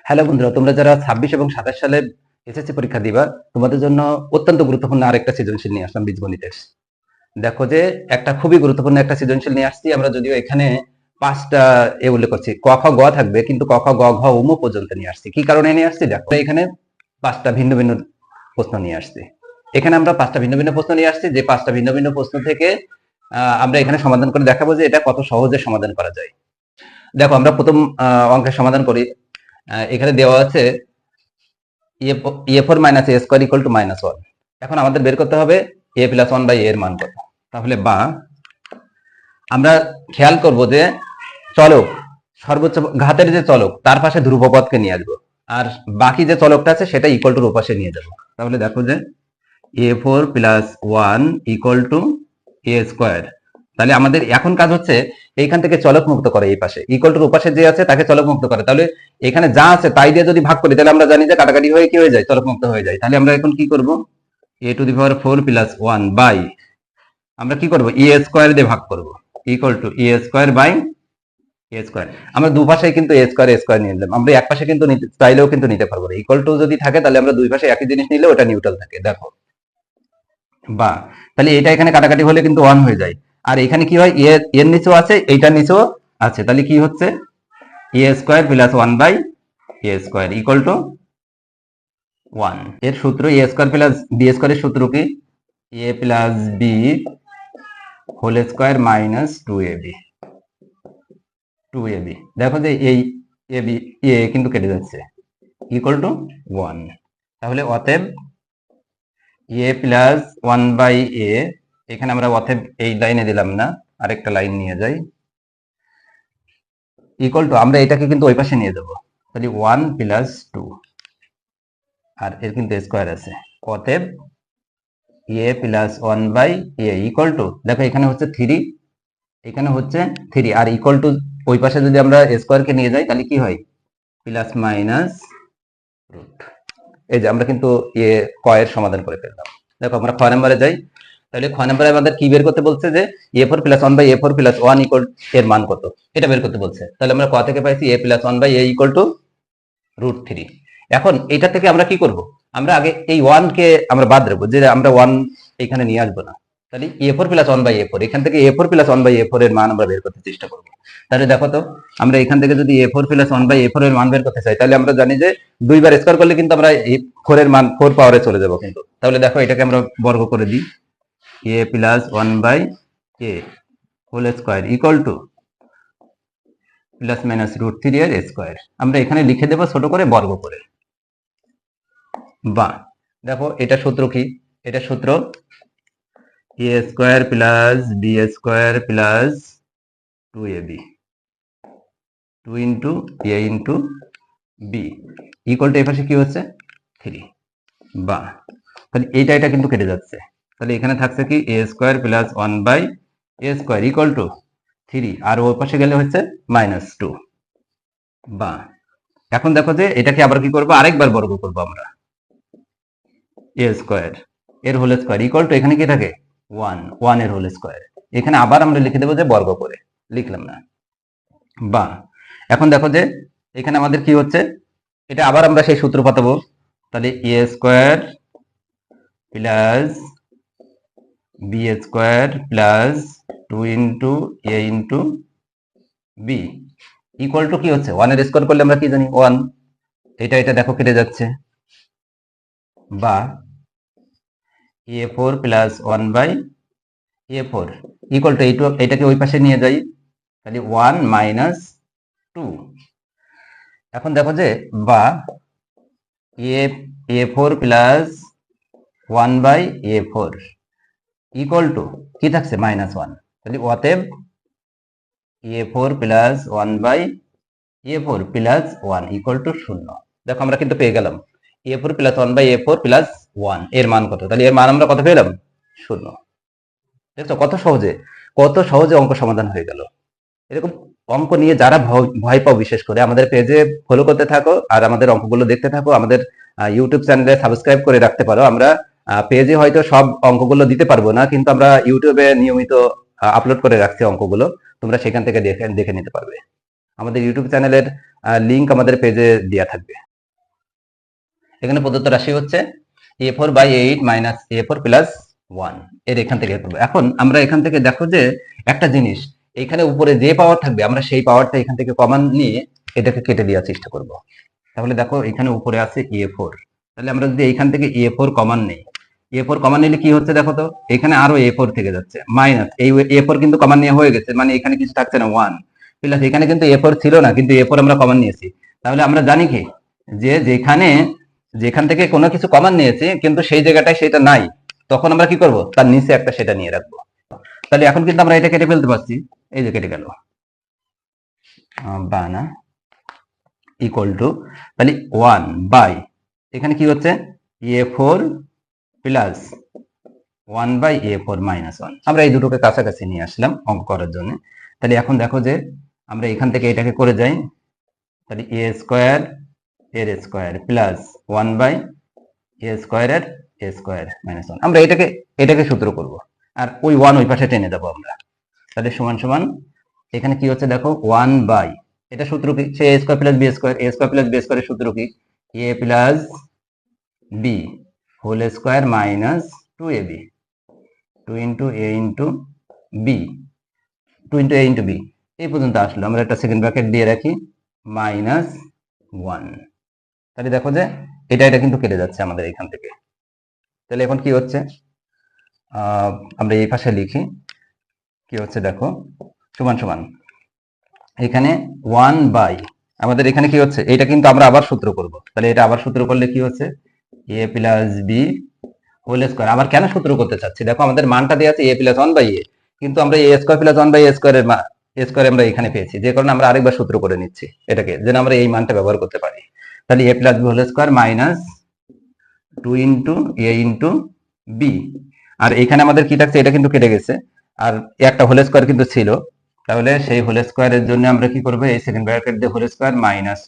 Hello বন্ধুরা, তোমরা যারা 26 এবং 27 সালে এসএসসি পরীক্ষা দিবা, তোমাদের জন্য অত্যন্ত গুরুত্বপূর্ণ আরেকটা সৃজনশীল নিয়ে আসলাম বীজগণিতের। দেখো যে একটা খুবই গুরুত্বপূর্ণ একটা সৃজনশীল নিয়ে আসছি আমরা, যদিও এখানে 5টা উল্লেখ করছি, ক খ গ থাকবে, কিন্তু ক খ গ ঘ উম পর্যন্ত নিয়ে আসছি। কি কারণে নিয়ে আসছি দেখো, এখানে 5টা ভিন্ন ভিন্ন প্রশ্ন নিয়ে আসছি। এখানে আমরা 5টা ভিন্ন ভিন্ন প্রশ্ন নিয়ে আসছি, যে 5টা ভিন্ন ভিন্ন প্রশ্ন থেকে আমরা এখানে সমাধান করে দেখাবো যে এটা কত সহজে সমাধান করা যায়। দেখো আমরা প্রথম অঙ্কের সমাধান করি। এখানে দেওয়া আছে a4 minus a square equal to -1। এখন আমাদের বের করতে হবে a plus 1 by a এর মান কত। তাহলে বা আমরা খেয়াল করব যে চলক, সর্বোচ্চ ঘাতের যে চলক তার পাশে ধ্রুবপদকে নিয়ে আসবো, আর বাকি যে চলকটা আছে সেটা ইকুয়াল টু ওপাশে নিয়ে যাব। তাহলে দেখো যে a4 plus 1 equal to a square। তাহলে আমাদের এখন কাজ হচ্ছে এইখান থেকে চলক মুক্ত করে, এই পাশে ইকুয়াল টুর ওপাশে যে আছে তাকে চলক মুক্ত করে। তাহলে এখানে যা আছে তাই দিয়ে যদি ভাগ করি, তাহলে আমরা জানি যে কাটাকাটি হয়ে কি হয়ে যায়, চলক মুক্ত হয়ে যায়। তাহলে আমরা এখন কি করব, a⁴ plus 1 বাই আমরা কি করব, a স্কয়ার দিয়ে ভাগ করব, equal to a square by a square. আমরা দুপাশে কিন্তু a স্কয়ার নিয়ে নিলাম, আমরা এক পাশে কিন্তু চাইলেও কিন্তু নিতে পারবো না। ইকুয়াল টু যদি থাকে তাহলে আমরা দুই পাশে একই জিনিস নিলে ওটা নিউট্রাল থাকে। দেখো বা তাহলে এটা এখানে কাটাকাটি হলে কিন্তু 1 হয়ে যায়, আর এখানে কি হয়, এর নিচেও আছে, এইটার নিচেও আছে, তাহলে কি হচ্ছে a square plus 1 by a square equal to 1। এর সূত্র a স্কয়ার প্লাস b স্কয়ারের সূত্র কি, a plus b whole square minus 2ab। দেখো যে এই ab a কিন্তু কেটে যাচ্ছে, ইকুয়াল টু 1। তাহলে অতএব a প্লাস 1 বাই a, এখানে আমরা অতএব এই লাইনে দিলাম না, আরেকটা লাইন নিয়ে যাই, ইকুয়াল টু আমরা এটাকে কিন্তু ওই পাশে নিয়ে যাব, তাহলে 1 প্লাস 2, আর এর কিন্তু স্কয়ার আছে। অতএব a plus 1 by a equal to, দেখো এখানে হচ্ছে 3, এখানে হচ্ছে 3, আর ইকুয়াল টু ওই পাশে যদি আমরা স্কয়ারকে নিয়ে যাই তাহলে কি হয়, প্লাস মাইনাস রুট। এই যে আমরা কিন্তু এ ক এর সমাধান করে ফেললাম। দেখো আমরা খ নম্বরে যাই, তাহলে খ নম্বরে আমাদের কি বের করতে বলছে, যে a4 plus 1 by a4 plus 1 equal এর মান কত, এটা বের করতে বলছে। তাহলে আমরা ক থেকে পাইছি a plus 1 by a equal to √3। এখন এটা থেকে আমরা কি করব, আমরা আগে এই 1 কে আমরা বাদ দেবো, যে আমরা 1 এখানে নিয়ে আসবো না। তাহলে a4 প্লাস 1 বাই a4, এখান থেকে a4 প্লাস 1 বাই a4 এর মান আমরা বের করতে চেষ্টা করব। তাহলে দেখো তো আমরা এখান থেকে যদি a4 প্লাস 1 বাই a4 এর মান বের করতে চাই, তাহলে আমরা জানি যে দুইবার স্কয়ার করলে কিন্তু আমরা এই 4 এর মান 4 পাওয়ারে চলে যাব কিন্তু। তাহলে দেখো এটাকে আমরা বর্গ করে দিই, a plus 1 by a whole square equal to plus minus √3 এর স্কয়ার। আমরা এখানে লিখে দেব ছোট করে বর্গ করে। বা দেখো এটা সূত্র কি, এটা সূত্র a square plus b square plus 2ab, 2 into a into b equal to, এই পাশে কি হচ্ছে 3। বা তাহলে এটা কিন্তু কেটে যাচ্ছে, তাহলে এখানে থাকছে কি a square plus 1 by a square equal to 3, আর ওই পাশে গেলে হচ্ছে -2। বা এখন দেখো যে এটাকে আবার কি করবো, আরেকবার বর্গ করবো আমরা, a স্কয়ার এর হোল স্কয়ার ইকুয়াল টু, এখানে কি থাকে 1 এর হোল স্কয়ার, এখানে আবার আমরা লিখে দেবো যে বর্গ করে, লিখলাম না। বা এখন দেখো যে এখানে আমাদের কি হচ্ছে, এটা আবার আমরা সেই সূত্র পাতাবো, তাহলে a square plus b square plus 2 into a into b equal to কি হচ্ছে, 1 এর স্কয়ার করলে আমরা কি জানি 1, এটা দেখো কেটে যাচ্ছে। বা a4 plus 1 by a4 equal to এটাকে ওই পাশে নিয়ে যাই, তাহলে 1 মাইনাস 2। এখন দেখো যে বা a4 plus 1 by a4 equal to কি থাকছে -1, তাহলে অতএব a4 plus 1 by a4 plus 1 equal to 0। দেখো আমরা কিন্তু পেয়ে গেলাম a4 plus 1 by a4 plus 1 এর মান কত, তাহলে এর মান আমরা কত পেলাম 0। দেখছো কত সহজে অঙ্ক সমাধান হয়ে গেল। এরকম অঙ্ক নিয়ে যারা ভয় পাও, বিশেষ করে আমাদের পেজে ফলো করতে থাকো, আর আমাদের অঙ্কগুলো দেখতে থাকো, আমাদের ইউটিউব চ্যানেলে সাবস্ক্রাইব করে রাখতে পারো। আমরা পেজে হয়তো সব অঙ্কগুলো দিতে পারবো না, কিন্তু আমরা ইউটিউবে নিয়মিত আপলোড করে রাখছি অঙ্কগুলো, তোমরা সেখান থেকে দেখে নিতে পারবে। আমাদের ইউটিউব চ্যানেলের লিংক আমাদের পেজে দেওয়া থাকবে। এখানে প্রদত্ত রাশি হচ্ছে a4/8 মাইনাস a4 প্লাস 1 এর এখান থেকে করবো। এখন আমরা এখান থেকে দেখো যে একটা জিনিস, এখানে উপরে যে পাওয়ার থাকবে আমরা সেই পাওয়ারটা এখান থেকে কমন নিয়ে এটাকে কেটে দেওয়ার চেষ্টা করব। তাহলে দেখো এখানে উপরে আছে a4, তাহলে আমরা যদি এইখান থেকে a4 কমন নেই, a4 কমন নিলে কি হচ্ছে দেখো তো, এখানে আরো a4 থেকে যাচ্ছে মাইনাস, এই a4 কিন্তু কমন নিয়ে হয়ে গেছে, মানে এখানে কিছু থাকছে না 1 প্লাস, এখানে কিন্তু a4 ছিল না কিন্তু a4 আমরা কমন নিয়েছি। তাহলে আমরা জানি কি যে যেখান থেকে কোনো কিছু কমন নিয়েছি কিন্তু সেই জায়গাটায় সেটা নাই, তখন আমরা কি করব, তার নিচে একটা সেটা নিয়ে রাখবো। তাহলে এখন কিন্তু আমরা এটা কেটে ফেলতে পারছি, এই যে কেটে গেল বানা ইকুয়াল টু, তাহলে 1 বাই এখানে কি হচ্ছে a4 প্লাস 1/a4 মাইনাস 1, আমরা এই দুটোকে কাছাকাছি নিয়ে আসলাম অঙ্ক করার জন্য। তাহলে এখন দেখো যে আমরা এখান থেকে এটাকে করে যাই, তাহলে a স্কোয়ার এর স্কোয়ার প্লাস 1/a স্কোয়ারের a স্কোয়ার মাইনাস 1, আমরা এটাকে সূত্র করব আর ওই 1 ওই পাশে টেনে দেবো আমরা। তাহলে সমান সমান এখানে কি হচ্ছে দেখো 1 বাই, এটা সূত্র কি, সে a square plus b square, a square plus b স্কোয়ারের সূত্র কি, a plus b whole square minus 2ab, 2 into a into b, 2 into a into b, এই পর্যন্ত আসলো। আমরা একটা সেকেন্ড ব্র্যাকেট দিয়ে রাখি মাইনাস 1, তাহলে দেখো যে এটা কিন্তু কেটে যাচ্ছে আমাদের এখান থেকে। তাহলে এখন কি হচ্ছে, আমরা এই পাশে লিখি কি হচ্ছে দেখো, সমান সমান এখানে 1 বাই, আমাদের এখানে কি হচ্ছে, এটা কিন্তু আমরা আবার সূত্র করব। তাহলে এটা আবার সূত্র করলে কি হচ্ছে a plus b whole square. আবার কেন সূত্র করতে চাচ্ছি দেখো, আমাদের মানটা দেওয়া আছে a প্লাস 1/a, কিন্তু আমরা a স্কোয়ার প্লাস 1/a স্কোয়ারের স্কোয়ার আমরা এখানে পেয়েছি, যে কারণে আমরা আরেকবার সূত্র করে নিচ্ছি এটাকে, যেন আমরা এই মানটা ব্যবহার করতে পারি। তাহলে a plus b whole square minus 2 into a into b, আর এখানে আমাদের কি থাকছে, এটা কিন্তু কেটে গেছে আর একটা হোল স্কোয়ার কিন্তু ছিল, তাহলে সেই হোল স্কোয়ারের জন্য আমরা কি করবো, এই সেকেন্ড ব্র্যাকেট দিয়ে হোল স্কোয়ার মাইনাস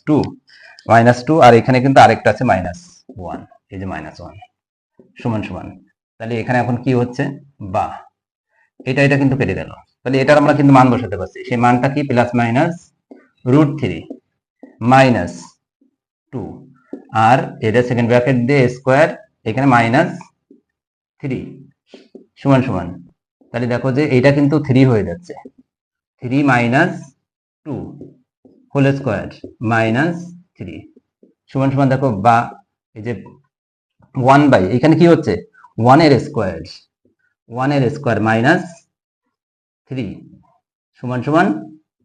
টু, আর এখানে কিন্তু আরেকটা আছে মাইনাস 1, এই যে মাইনাস 1 সমান সমান, তাহলে এখানে এখন কি হচ্ছে বা এটা কিন্তু কেটে গেল, তাহলে এটার আমরা কিন্তু মান বসাতে পারছি, সেই মানটা কি প্লাস মাইনাস √3 মাইনাস 2, আর এটা সেকেন্ড ব্র্যাকেট দিয়ে স্কোয়ার এখানে মাইনাস 3 সমান সমান, তাহলে দেখো যে এটা কিন্তু 3 হয়ে যাচ্ছে, 3 মাইনাস 2 হোল স্কোয়ার মাইনাস 3 সমান সমান দেখো বা এই যে 1 বাই এখানে কি হচ্ছে 1 এর স্কোয়ার মাইনাস 3 সমান সমান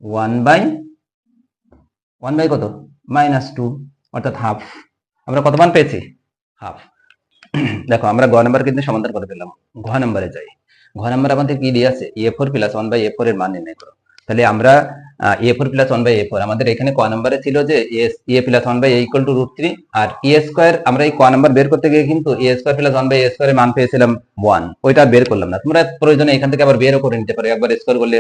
1 বাই কত মাইনাস 2, অর্থাৎ হাফ। আমরা কত মান পেয়েছি, হাফ। দেখো আমরা গ নাম্বার কিন্তু সমাধান করে ফেললাম, ঘ নাম্বারে যাই। ঘ নাম্বার আমাদের কি দিয়ে আছে a4 প্লাস 1/a4 এর মান নির্ণয় করো। তাহলে আমরা a4 প্লাস 1/a4, আমাদের এখানে ক নাম্বারে ছিল যে a প্লাস 1/a ইকুয়াল টু √3, আর a স্কোয়ার আমরা এই ক নাম্বার বের করতে গিয়ে কিন্তু a স্কোয়ার প্লাস 1/a স্কোয়ারের মান পেয়েছিলাম 1, ওইটা বের করলাম না। তোমরা প্রয়োজনে এখান থেকে আবার বেরও করে নিতে পারো, একবার স্কোয়ার করলে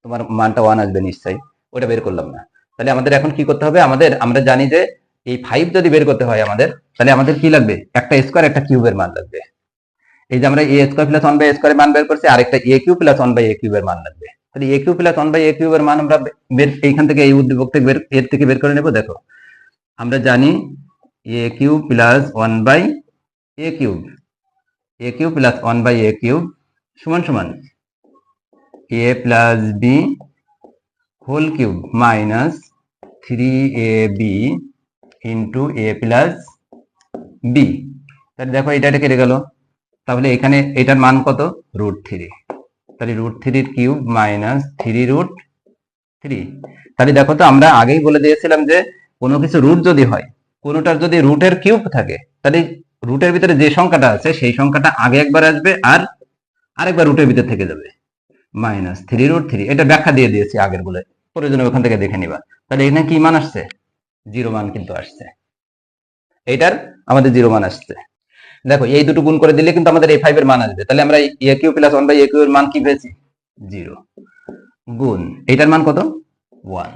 তোমার মানটা 1 আসবে নিশ্চয়ই, ওটা বের করলাম না। তাহলে আমাদের এখন কি করতে হবে, আমরা জানি যে এই 5 যদি বের করতে হয় আমাদের, তাহলে আমাদের কি লাগবে, একটা স্কোয়ার একটা কিউবের মান লাগবে। এই যে আমরা a স্কোয়ার প্লাস 1/a স্কোয়ারের মান বের করছি, আর একটা a কিউব প্লাস 1/a কিউবের মান লাগবে। তাহলে a কিউব প্লাস 1/a কিউবের মান আমরা এইখান থেকে এই উদ্দীপক থেকে এর থেকে বের করে নেব। দেখো আমরা জানি a cube plus 1/a cube, a cube plus 1/a cube সমান সমান a plus b whole cube minus 3ab into a plus b। তাহলে দেখো এটা কেটে গেল, তাহলে এখানে এটার মান কত √3, তাহলে √3 কিউব মাইনাস 3√3। তাহলে দেখো তো আমরা আগেই বলে দিয়েছিলাম যে কোনো কিছু রুট যদি হয়, কোনোটার যদি রুটের কিউব থাকে, তাহলে রুটের ভিতরে যে সংখ্যাটা আছে সেই সংখ্যাটা আগে একবার আসবে আর আরেকবার রুটের ভিতর থেকে যাবে, মাইনাস 3√3। এটা ব্যাখ্যা দিয়ে দিয়েছি আগের বলে, প্রয়োজনে ওখান থেকে দেখে নিবা। তাহলে এখানে কি মান আসছে, 0 মান কিন্তু আসছে, এইটার আমাদের 0 মান আসছে। দেখো এই দুটো গুণ করে দিলে কিন্তু আমাদের এই 5 এর মান আসবে। তাহলে আমরা a কিউব প্লাস 1/a কিউবের মান কি পেয়েছি 0, গুণ এটার মান কত 1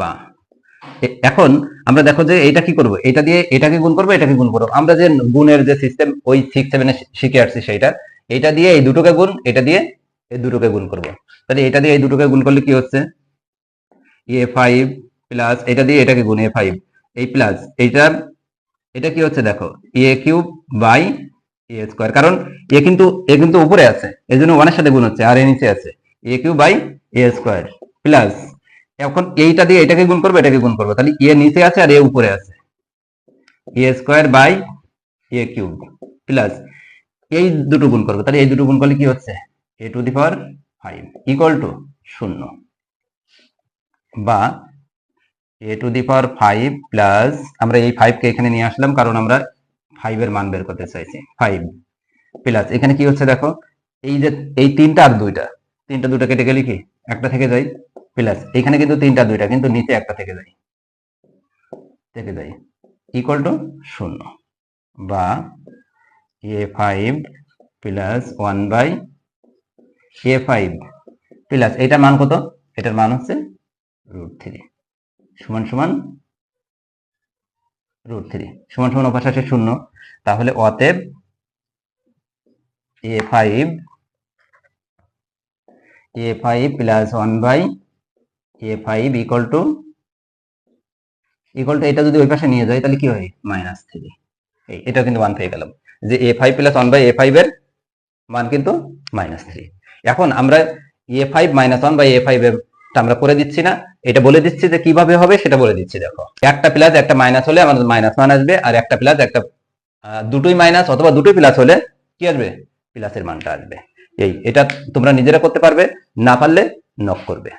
বা এখন আমরা দেখো যে এটা কি করব, এটা দিয়ে এটাকে গুণ করব, এটাকে গুণ করব। আমরা যে গুণের যে সিস্টেম ওই 6-7 এ শিখে আসছি সেইটা, এটা দিয়ে এই দুটোকে গুণ, এটা দিয়ে এই দুটোকে গুণ করব। তাহলে এটা দিয়ে এই দুটোকে গুণ করলে কি হচ্ছে a5 প্লাস এটা দিয়ে এটাকে গুণ a5 এই প্লাস এটা কি হচ্ছে দেখো a cube by a square, কারণ এ কিন্তু উপরে আছে এই জন্য 1 এর সাথে গুণ হচ্ছে, আর এ নিচে আছে a cube by a square plus এখন এইটা দিয়ে এটাকে গুণ করবে এটাকে গুণ করবে, তাহলে এ নিচে আছে আর এ উপরে আছে a square by a cube plus এই দুটো গুণ করবে, তাহলে এই দুটো গুণ করলে কি হচ্ছে a to the power 5 equal to 0, বা a to the power 5 plus আমরা এই 5 কে এখানে নিয়ে আসলাম কারণ আমরা 5 এর মান বের করতে চাইছি, 5 প্লাস এখানে কি হচ্ছে দেখো এই যে এই তিনটা আর দুইটা কেটে গেলে কি একটা থেকে যায়, প্লাস এখানে কিন্তু তিনটা দুইটা কিন্তু নিচে একটা থেকে যায় ইকুয়াল টু 0, বা a5 plus 1 by a5 plus এটার মান কত, এটার মান হচ্ছে √3 সমান সমান √3 সমান সমান ওপাশে আসে 0, তাহলে অতএব a5 plus 1 by a5 equal to এটা যদি ওই পাশে নিয়ে যাই তাহলে কি হয় -3, এটা কিন্তু 1 পেয়ে গেলাম যে a5 প্লাস 1 বাই a5 এর মান কিন্তু -3। এখন আমরা a5 -1 বাই a5 এর আমরা করে দিচ্ছি না, এটা বলে দিচ্ছি যে কিভাবে হবে সেটা বলে দিচ্ছি। দেখো একটা প্লাস একটা মাইনাস হলে আমাদের -1 আসবে, আর একটা প্লাস একটা দুটোই মাইনাস অথবা দুটোই প্লাস হলে কি আসবে প্লাসের মানটা আসবে। এটা তোমরা নিজেরা করতে পারবে, না পারলে নক করবে।